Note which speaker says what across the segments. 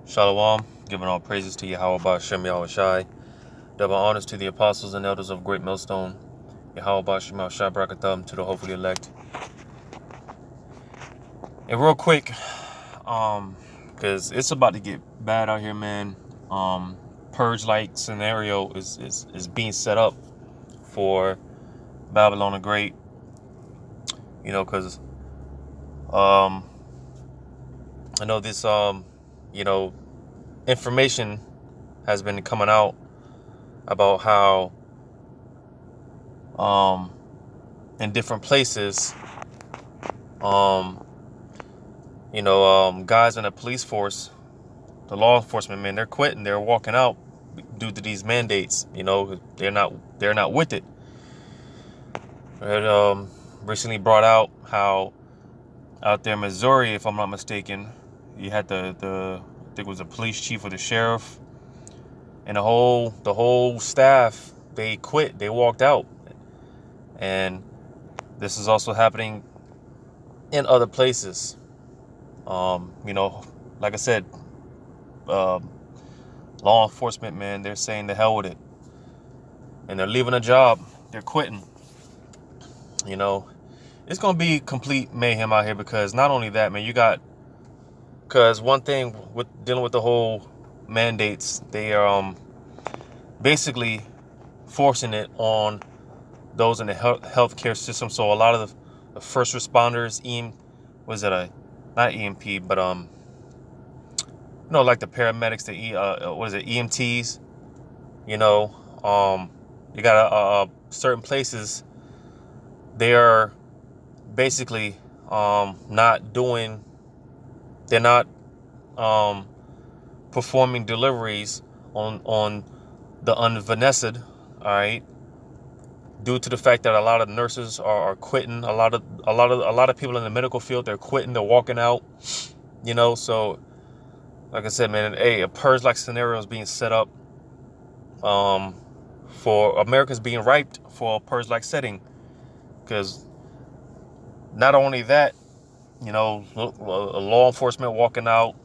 Speaker 1: Shalom, giving all praises to Yahweh Shem Yahushai. Double honors to the apostles and elders of Great Millstone. Yahweh Shem Yahushai Barakatham to the hopefully elect. And real quick, because it's about to get bad out here, man. Purge-like scenario is being set up for Babylon the Great. You know, because I know this information has been coming out about how in different places guys in the police force, the law enforcement men, they're quitting, they're walking out due to these mandates. They're not with it. It recently brought out how out there in Missouri, if I'm not mistaken, you had I think it was the police chief or the sheriff, and the whole staff, they quit, they walked out. And this is also happening in other places. Like I said, law enforcement, man, they're saying the hell with it, and they're leaving a job, they're quitting. It's gonna be complete mayhem out here, because not only that, man, because one thing with dealing with the whole mandates, they are basically forcing it on those in the healthcare system. So a lot of the first responders, not EMP, but like the paramedics, EMTs. You got certain places, they are basically they're not performing deliveries on the unvanesced, all right, due to the fact that a lot of nurses are quitting. A lot of people in the medical field, they're quitting, they're walking out. So like I said, man, a purge-like scenario is being set up for America's being ripe for a purge-like setting. Because not only that, law enforcement walking out,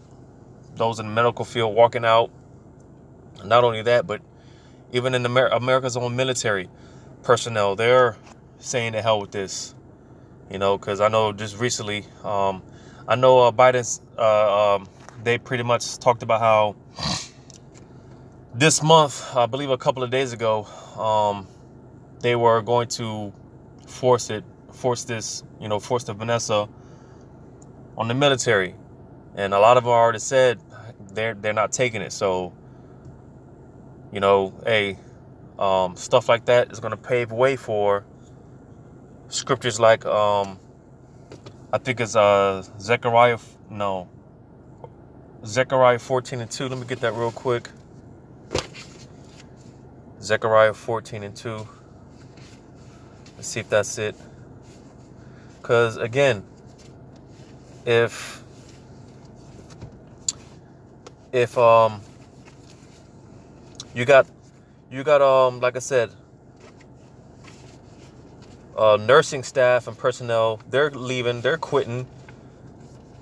Speaker 1: those in the medical field walking out. Not only that, but even in America's own military personnel, they're saying the hell with this. Because I know just recently, I know Biden's, they pretty much talked about how this month, I believe a couple of days ago, they were going to force the Vanessa on the military. And a lot of them already said they're not taking it. So, stuff like that is going to pave way for scriptures like, I think it's Zechariah 14:2. Let me get that real quick. Zechariah 14:2. Let's see if that's it. Because again, if you got like I said, nursing staff and personnel, they're leaving, they're quitting,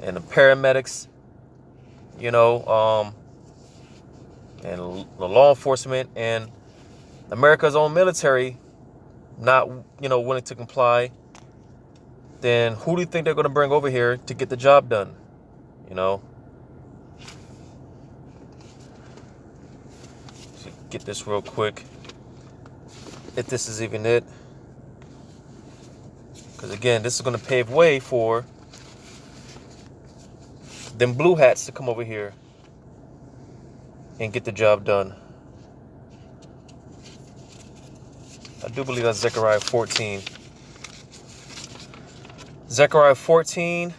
Speaker 1: and the paramedics, and the law enforcement and America's own military not willing to comply, then who do you think they're going to bring over here to get the job done? Get this real quick, if this is even it, because again, this is going to pave way for them blue hats to come over here and get the job done. I do believe that's Zechariah 14. Zechariah 14.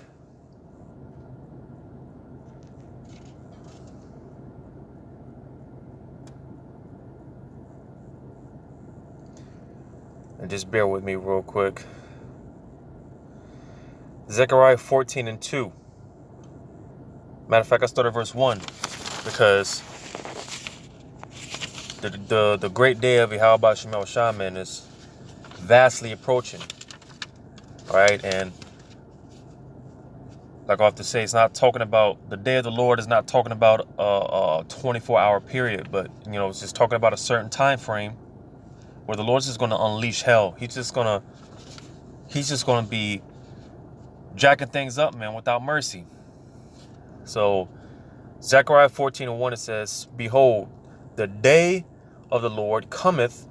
Speaker 1: And just bear with me real quick. Zechariah 14:2. Matter of fact, I started verse 1 because the great day of Yahweh Shem Yahushai, man, is vastly approaching. All right, and like I have to say, it's not talking about the day of the Lord is not talking about a 24-hour period, but it's just talking about a certain time frame where the Lord's just going to unleash hell. He's just gonna be jacking things up, man, without mercy. So Zechariah 14:1, it says, "Behold, the day of the Lord cometh,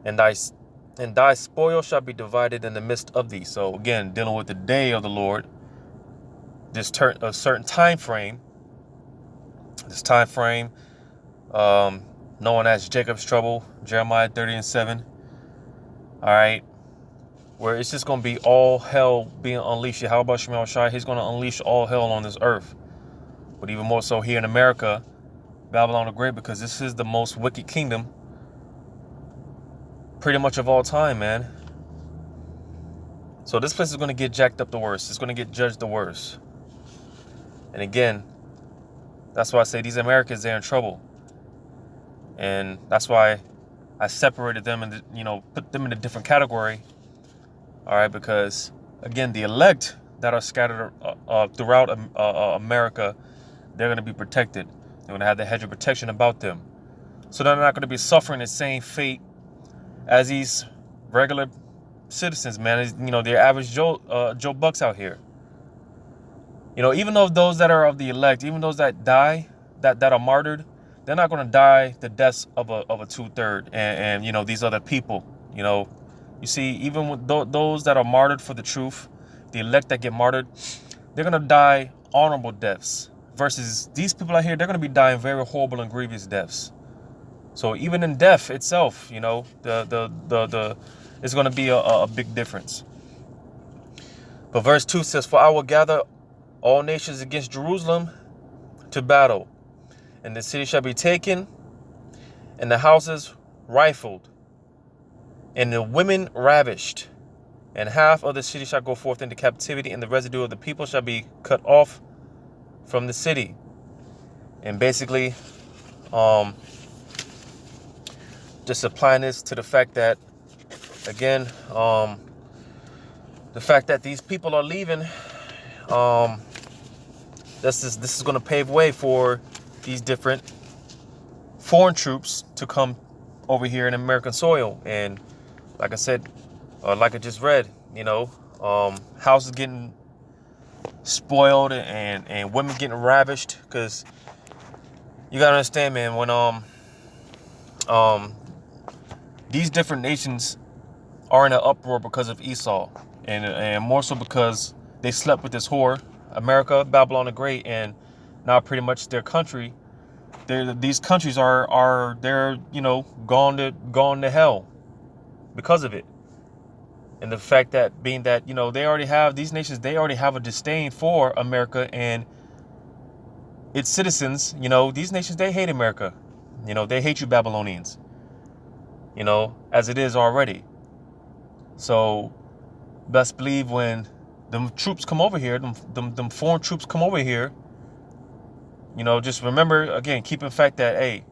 Speaker 1: and thy spoil shall be divided in the midst of thee." So again, dealing with the day of the Lord, a certain time frame. This time frame, known as Jacob's trouble, Jeremiah 30:7. All right, where it's just going to be all hell being unleashed. How about Shemal Shai? He's going to unleash all hell on this earth. But even more so here in America, Babylon the Great, because this is the most wicked kingdom pretty much of all time, man. So this place is going to get jacked up the worst. It's going to get judged the worst. And again, that's why I say these Americans, they're in trouble. And that's why I separated them and put them in a different category. All right, because again, the elect that are scattered throughout America, they're going to be protected. They're going to have the hedge of protection about them. So they're not going to be suffering the same fate as these regular citizens, man. The average Joe Bucks out here. Even though those that are of the elect, even those that die, that are martyred, they're not going to die the deaths of a 2/3 and these other people. You see, even with those that are martyred for the truth, the elect that get martyred, they're going to die honorable deaths. Versus these people out here, they're going to be dying very horrible and grievous deaths. So even in death itself, it's going to be a big difference. But verse 2 says, "For I will gather all nations against Jerusalem to battle, and the city shall be taken, and the houses rifled, and the women ravished, and half of the city shall go forth into captivity, and the residue of the people shall be cut off from the city." And basically, just applying this to the fact that, again, the fact that these people are leaving, this is going to pave way for these different foreign troops to come over here in American soil. And like I said, like I just read, houses getting spoiled and women getting ravished, because you gotta understand, man, when these different nations are in an uproar because of Esau, and more so because they slept with this whore, America, Babylon the Great, and now pretty much their country. These countries are gone to hell because of it. And the fact that being that these nations already have a disdain for America and its citizens. These nations, they hate America. They hate you Babylonians. As it is already. So best believe when them troops come over here, them foreign troops come over here, just remember, again, keep in fact that, hey,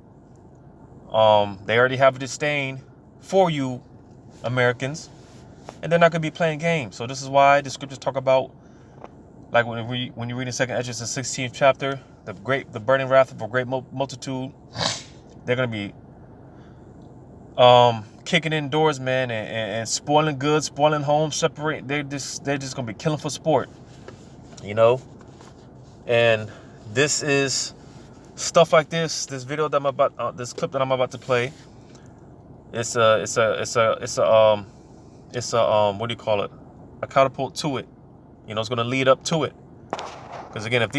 Speaker 1: they already have a disdain for you Americans, and they're not going to be playing games. So this is why the scriptures talk about, like when you read in 2nd Esdras, the 16th chapter, the burning wrath of a great multitude, they're going to be kicking in doors, man, and spoiling goods, spoiling homes, separating. They're just gonna be killing for sport, And this is stuff like this. This video that this clip that I'm about to play. It's a what do you call it? A catapult to it. It's gonna lead up to it. Because again, if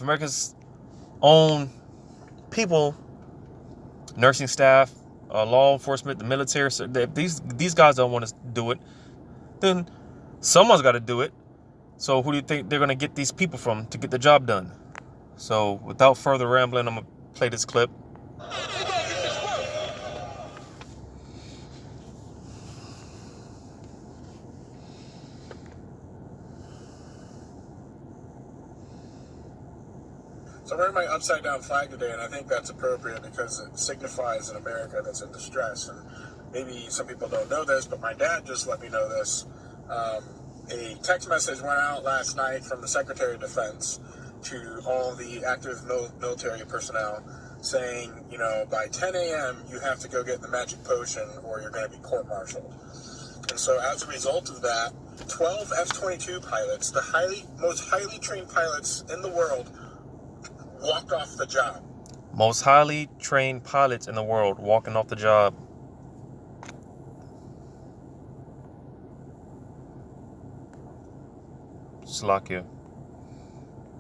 Speaker 1: America's own people, nursing staff, law enforcement, the military, so if these guys don't want to do it, then someone's got to do it. So who do you think they're going to get these people from to get the job done? So without further rambling, I'm going to play this clip.
Speaker 2: So I'm wearing my upside down flag today, and I think that's appropriate because it signifies an America that's in distress. And maybe some people don't know this, but my dad just let me know this. A text message went out last night from the Secretary of Defense to all the active military personnel saying, by 10 a.m. you have to go get the magic potion or you're going to be court-martialed. And so as a result of that, 12 F-22 pilots, the most highly trained pilots in the world, walked off the job.
Speaker 1: Most highly trained pilots in the world walking off the job. Slakia.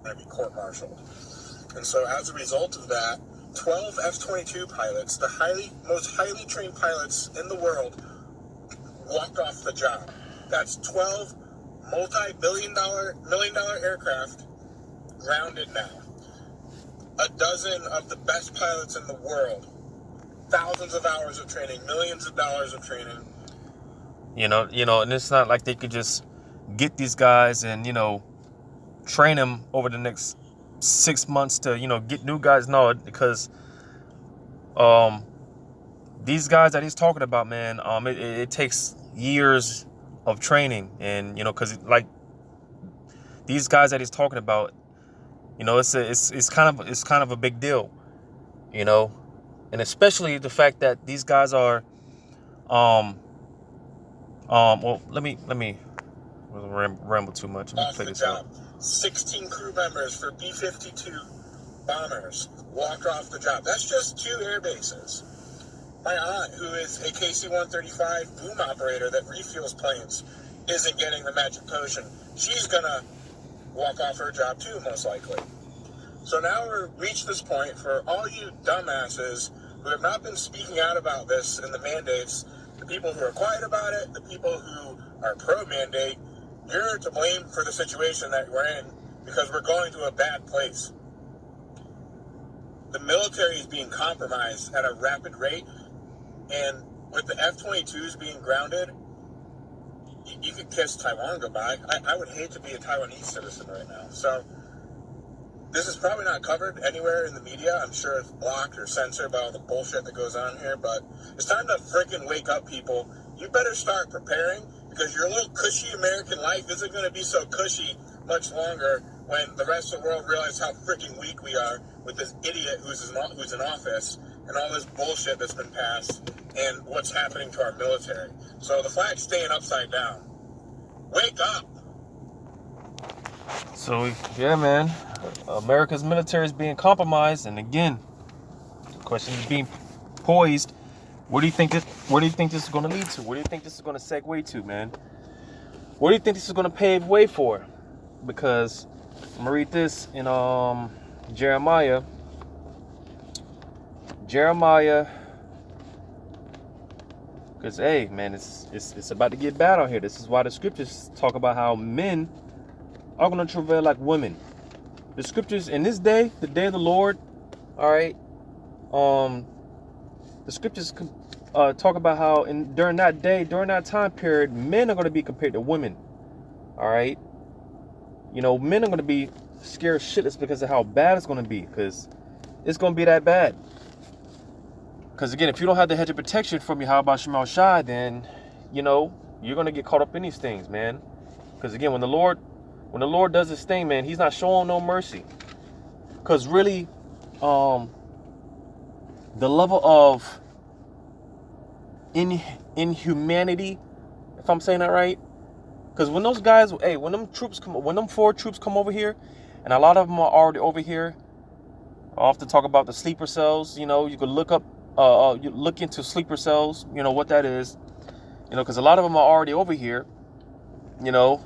Speaker 2: Going to be court-martialed. And so as a result of that, 12 F-22 pilots, the most highly trained pilots in the world, walked off the job. That's 12 million-dollar aircraft grounded now. A dozen of the best pilots in the world. Thousands of hours of training, millions of dollars of training.
Speaker 1: And it's not like they could just get these guys and, train them over the next 6 months to, get new guys. No, because these guys that he's talking about, man, it takes years of training. And, because like these guys that he's talking about, it's kind of a big deal, and especially the fact that these guys are, well, let me ramble too much. Let me play this out.
Speaker 2: 16 crew members for B-52 bombers walked off the job. That's just 2 air bases. My aunt, who is a KC-135 boom operator that refuels planes, isn't getting the magic potion. She's gonna walk off her job too, most likely. So now we've reached this point for all you dumbasses who have not been speaking out about this and the mandates, the people who are quiet about it, the people who are pro-mandate. You're to blame for the situation that we're in because we're going to a bad place. The military is being compromised at a rapid rate, and with the F-22s being grounded, you could kiss Taiwan goodbye. I would hate to be a Taiwanese citizen right now. So this is probably not covered anywhere in the media. I'm sure it's blocked or censored by all the bullshit that goes on here, but it's time to freaking wake up, people. You better start preparing because your little cushy American life isn't going to be so cushy much longer when the rest of the world realizes how freaking weak we are with this idiot who's in office and all this bullshit that's been passed and what's happening to our military. So the flag's staying upside down. Wake up!
Speaker 1: So, yeah, man. America's military is being compromised. And again, the question is being poised. Where do you think this is going to lead to? Where do you think this is going to segue to, man? What do you think this is going to pave way for? Because I'm going to read this in Jeremiah. Because, hey, man, it's about to get bad out here. This is why the scriptures talk about how men are going to travail like women. The scriptures in this day, the day of the Lord, all right, the scriptures talk about how during that day, during that time period, men are going to be compared to women. All right. Men are going to be scared shitless because of how bad it's going to be. Because it's going to be that bad. Because again, if you don't have the hedge of protection from your Yahweh Shema Shai, then, you're going to get caught up in these things, man. Because again, when the Lord does this thing, man, he's not showing no mercy. Because really, the level of inhumanity, if I'm saying that right, because when those guys, when them 4 troops come over here, and a lot of them are already over here, I often talk about the sleeper cells. You could look up, you look into sleeper cells, what that is, because a lot of them are already over here, the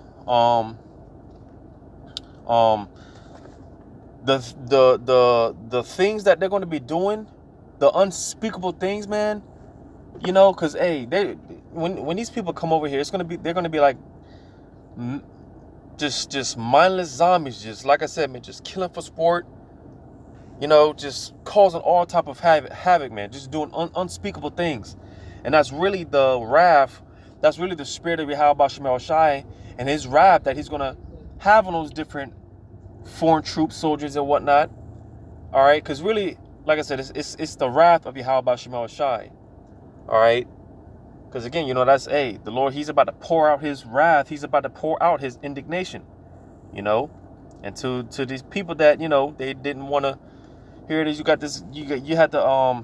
Speaker 1: things that they're going to be doing, the unspeakable things, man, because when these people come over here, they're going to be like just mindless zombies, just like I said, man, just killing for sport, just causing all type of havoc, man, just doing unspeakable things. And that's really the wrath, that's really the spirit of Yahweh Shema Shai and his wrath that he's going to have on those different foreign troops, soldiers, and whatnot. All right, because really, like I said, it's the wrath of Yahweh Shema Shai. All right, Because again, you know, that's, hey, the Lord, he's about to pour out his wrath. He's about to pour out his indignation, you know, and to these people that, you know, they didn't want to hear it. Is you got this, you had the,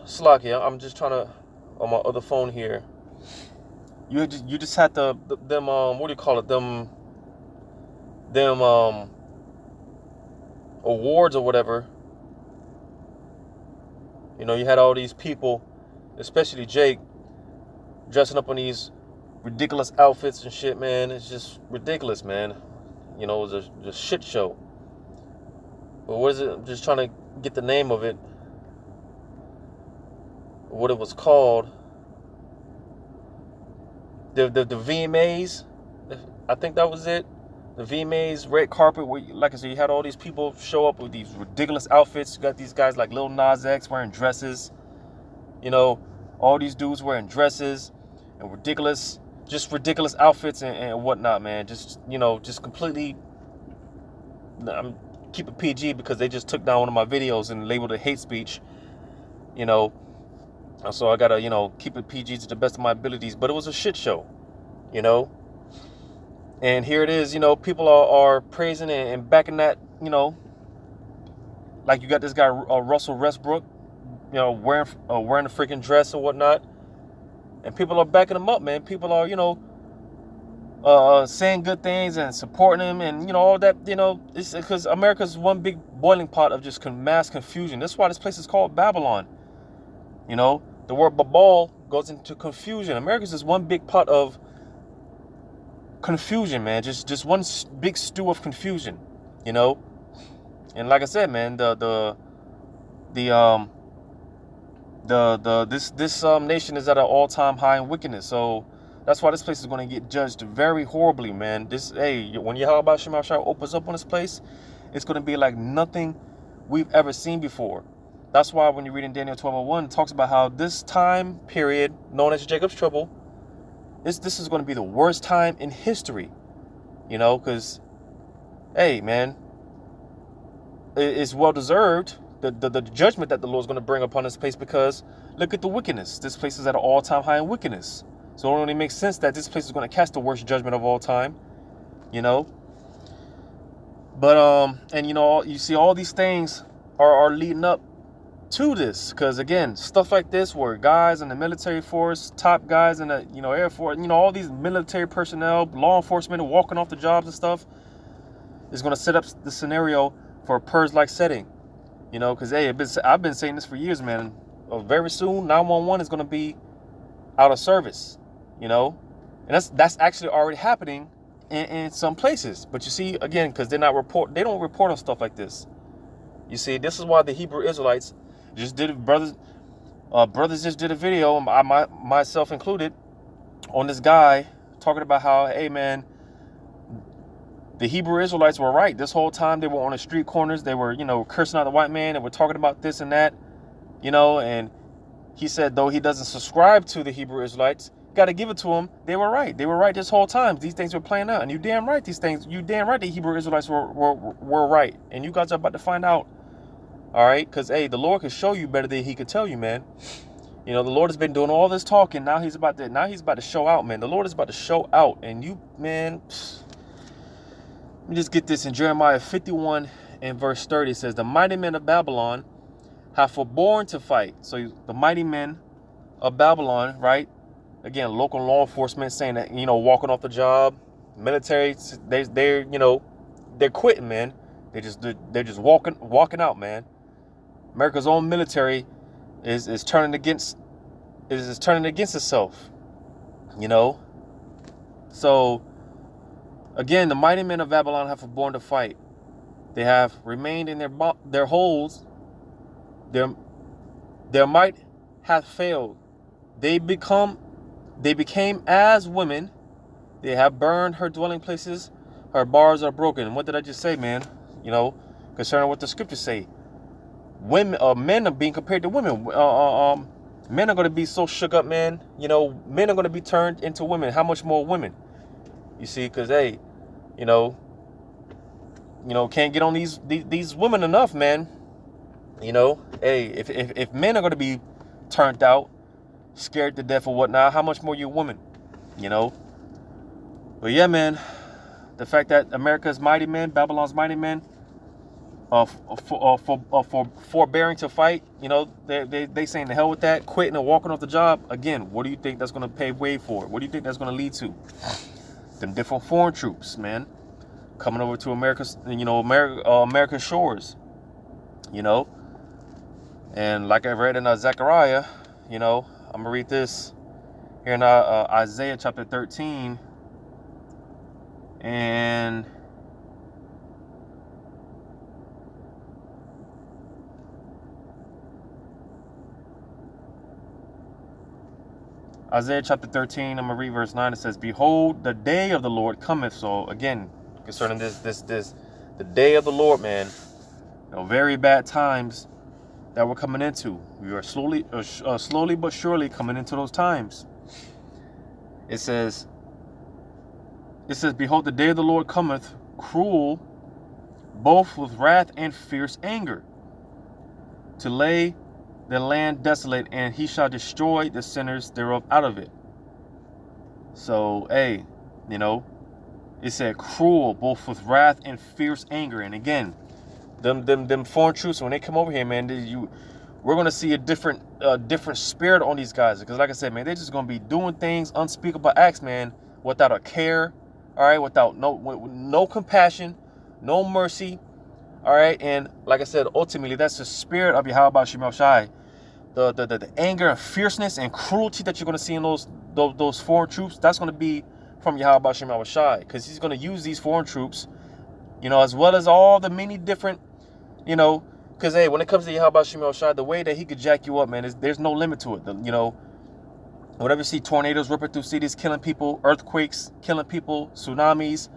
Speaker 1: Slovakia, I'm just trying to, on my other phone here, you just had them, what do you call it, them awards or whatever. You know, you had all these people, especially Jake, dressing up in these ridiculous outfits and shit, man. It's just ridiculous, man. You know, it was a shit show. But what is it? I'm just trying to get the name of it. What it was called. The VMAs. I think that was it. The VMAs red carpet, where, like I said, you had all these people show up with these ridiculous outfits. You got these guys like Lil Nas X wearing dresses. You know, all these dudes wearing dresses and ridiculous outfits and whatnot, man. Just, you know, just completely. I'm keep it PG because they just took down one of my videos and labeled it hate speech. You know, so I gotta, you know, keep it PG to the best of my abilities. But it was a shit show, you know. And here it is, you know, people are praising and backing that, you know, like you got this guy Russell Westbrook, you know, wearing a freaking dress or whatnot, and people are backing him up, man. People are, you know, saying good things and supporting him, and you know all that. You know, it's because America's one big boiling pot of just mass confusion. That's why this place is called Babylon. You know, the word Babal goes into confusion. America's just one big pot of confusion, man. Just one big stew of confusion, you know. And like I said, man, this nation is at an all-time high in wickedness. So that's why this place is going to get judged very horribly, man. When Yahweh Shema Shai opens up on this place, it's going to be like nothing we've ever seen before. That's why when you read in Daniel 12:1, it talks about how this time period, known as Jacob's trouble, this is going to be the worst time in history, you know, because, hey, man, it's well-deserved, the judgment that the Lord's going to bring upon this place, because look at the wickedness. This place is at an all-time high in wickedness. So it only makes sense that this place is going to cast the worst judgment of all time, you know. But, and, you know, you see all these things are leading up to this, because again, stuff like this where guys in the military force, top guys in the, you know, Air Force, you know, all these military personnel, law enforcement, walking off the jobs and stuff, is going to set up the scenario for a purge-like setting, you know, because hey, I've been saying this for years, man. Very soon 911 is going to be out of service, you know, and that's actually already happening in some places. But you see, again, because they don't report on stuff like this. You see, this is why the Hebrew Israelites just did, brothers just did a video, myself included, on this guy talking about how, hey, man, the Hebrew Israelites were right. This whole time they were on the street corners. They were, you know, cursing out the white man. They were talking about this and that, you know, and he said, though he doesn't subscribe to the Hebrew Israelites, got to give it to them. They were right. They were right this whole time. These things were playing out. And you damn right the Hebrew Israelites were right. And you guys are about to find out. All right, because, hey, the Lord could show you better than he could tell you, man. You know, the Lord has been doing all this talking. Now he's about to show out, man. The Lord is about to show out. And you, man, let me just get this. In Jeremiah 51 and verse 30, it says, the mighty men of Babylon have forborne to fight. So the mighty men of Babylon, right? Again, local law enforcement saying that, you know, walking off the job, military, they're you know, they're quitting, man. They're just walking out, man. America's own military is turning against itself, you know. So again, the mighty men of Babylon have forborne to fight. They have remained in their holds. Their might hath failed. They became as women. They have burned her dwelling places. Her bars are broken. And what did I just say, man? You know, concerning what the scriptures say. Men are being compared to women. Men are going to be so shook up, man. You know, men are going to be turned into women. How much more women? You see, because, hey, you know, can't get on these women enough, man. You know, hey, if men are going to be turned out, scared to death or whatnot, how much more you women? You know. But yeah, man, the fact that America's mighty men, Babylon's mighty men, for forbearing to fight, you know, they saying the hell with that, quitting and walking off the job. Again, what do you think that's going to pave way for? What do you think that's going to lead to? Them different foreign troops, man, coming over to America's, you know, American shores, you know. And like I read in Zechariah, you know, I'm gonna read this here in Isaiah chapter 13, and Isaiah chapter 13, I'm gonna read verse 9. It says, "Behold, the day of the Lord cometh." So again, concerning this, the day of the Lord, man, you know, very bad times that we're coming into. We are slowly but surely coming into those times. It says, "Behold, the day of the Lord cometh, cruel, both with wrath and fierce anger, to lay the land desolate, and he shall destroy the sinners thereof out of it." So, hey, you know, it said cruel, both with wrath and fierce anger. And again, them foreign troops, when they come over here, man, we're gonna see a different spirit on these guys. Because like I said, man, they're just gonna be doing things, unspeakable acts, man, without a care, all right, without no compassion, no mercy, all right. And like I said, ultimately, that's the spirit of Yahweh Shemel Shai. The anger and fierceness and cruelty that you're gonna see in those foreign troops, that's gonna be from Yahweh Shemel Shai, because he's gonna use these foreign troops, you know, as well as all the many different, you know, because, hey, when it comes to Yahweh Shemel Shai, the way that he could jack you up, man, there's no limit to it. You know, whenever you see tornadoes ripping through cities, killing people, earthquakes, killing people, tsunamis,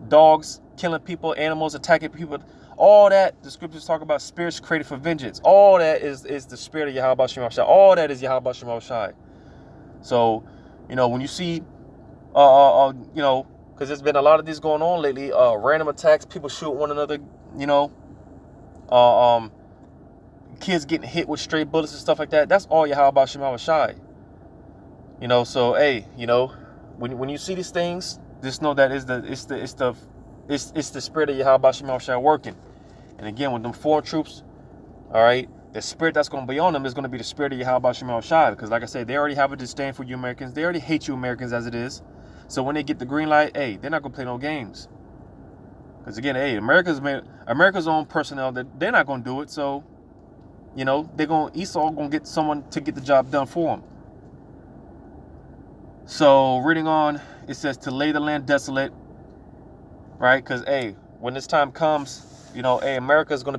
Speaker 1: dogs, killing people, animals attacking people, all that, the scriptures talk about spirits created for vengeance. All that is the spirit of Yahweh Shemel Shai. All that is Yahweh Shemel Shai. So, you know, when you see, you know, because there's been a lot of these going on lately, random attacks, people shoot one another, you know, kids getting hit with stray bullets and stuff like that. That's all Yahweh Shemel Shai. You know, so hey, you know, when you see these things, just know that it's the spirit of Yahweh Shemel Shai working. And again, with them foreign troops, all right, the spirit that's going to be on them is going to be the spirit of Yahweh Shemel Shai. Because like I said, they already have a disdain for you Americans. They already hate you Americans as it is. So when they get the green light, hey, they're not going to play no games. Because again, hey, America's own personnel, that they're not going to do it. So, you know, Esau going to get someone to get the job done for them. So reading on, it says to lay the land desolate, right? Because, hey, when this time comes, you know, hey, America is going to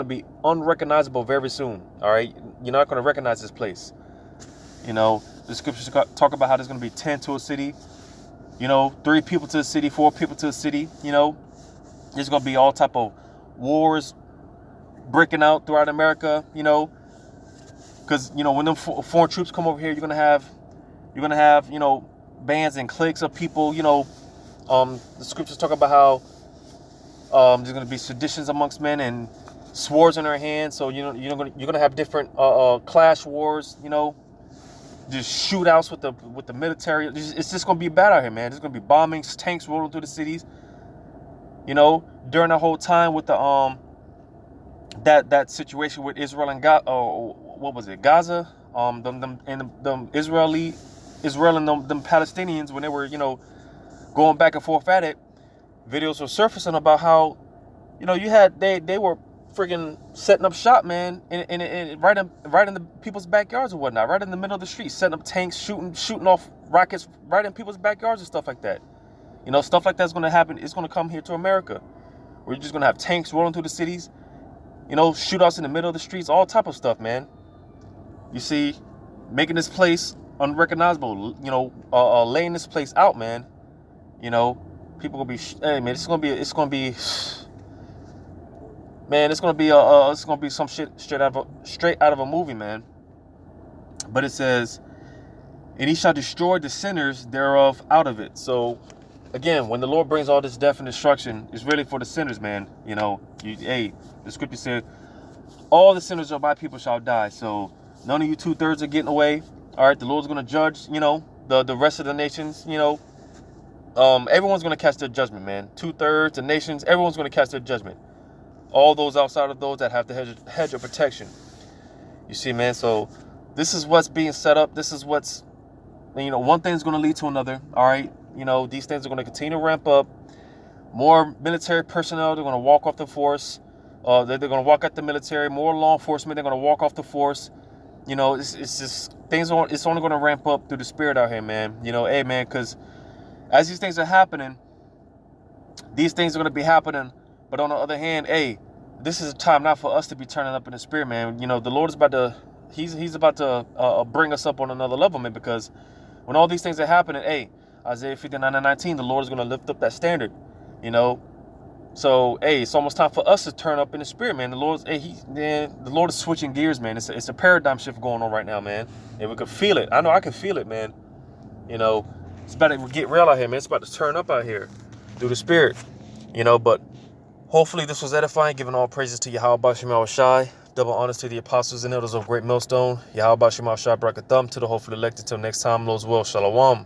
Speaker 1: be unrecognizable very soon. All right, you're not going to recognize this place. You know, the scriptures talk about how there's going to be 10 to a city. You know, 3 people to a city, 4 people to a city. You know, there's going to be all type of wars breaking out throughout America. You know, because you know when them foreign troops come over here, you're gonna have you know bands and cliques of people. You know, the scriptures talk about how there's going to be seditions amongst men and swords in their hands. So you're going to have different clash wars. You know, just shootouts with the military. It's just going to be bad out here, man. There's going to be bombings, tanks rolling through the cities. You know, during the whole time with the that situation with Israel and what was it, Gaza? Israel and them Palestinians, when they were, you know, going back and forth at it. Videos were surfacing about how, you know, they were friggin' setting up shop, man, in right in the people's backyards and whatnot, right in the middle of the street, setting up tanks, shooting off rockets right in people's backyards and stuff like that. You know, stuff like that's going to happen. It's going to come here to America. We're just going to have tanks rolling through the cities, you know, shootouts in the middle of the streets, all type of stuff, man. You see, making this place unrecognizable, you know, laying this place out, man. You know, people gonna be, hey man, it's gonna be some shit straight out of a movie, man. But it says, and he shall destroy the sinners thereof out of it. So again, when the Lord brings all this death and destruction, it's really for the sinners, man. You know, the scripture said, All the sinners of my people shall die. So none of you 2/3 are getting away. All right, the Lord's going to judge, the rest of the nations, everyone's going to catch their judgment, man. 2/3, the nations, everyone's going to catch their judgment. All those outside of those that have the hedge of protection. You see, man, so this is what's being set up. This is what's, one thing's going to lead to another. All right, these things are going to continue to ramp up. More military personnel, they're going to walk off the force. They're going to walk out the military. More law enforcement, they're going to walk off the force. It's just things. It's only going to ramp up through the spirit out here, man. Hey, man, because as these things are happening, these things are going to be happening. But on the other hand, hey, this is a time not for us to be turning up in the spirit, man. The Lord is about to, he's about to bring us up on another level, man, because when all these things are happening, hey, Isaiah 59:19, the Lord is going to lift up that standard, So, hey, it's almost time for us to turn up in the spirit, man. The Lord is switching gears, man. It's a paradigm shift going on right now, man. And we could feel it. I know I can feel it, man. It's about to get real out here, man. It's about to turn up out here through the spirit, But hopefully this was edifying, giving all praises to Yahweh Shema Shai. Double honors to the apostles and elders of Great Millstone. Yahweh Shema Shai Brakathum to the hopefully elected. Till next time, Lord's will. Shalom.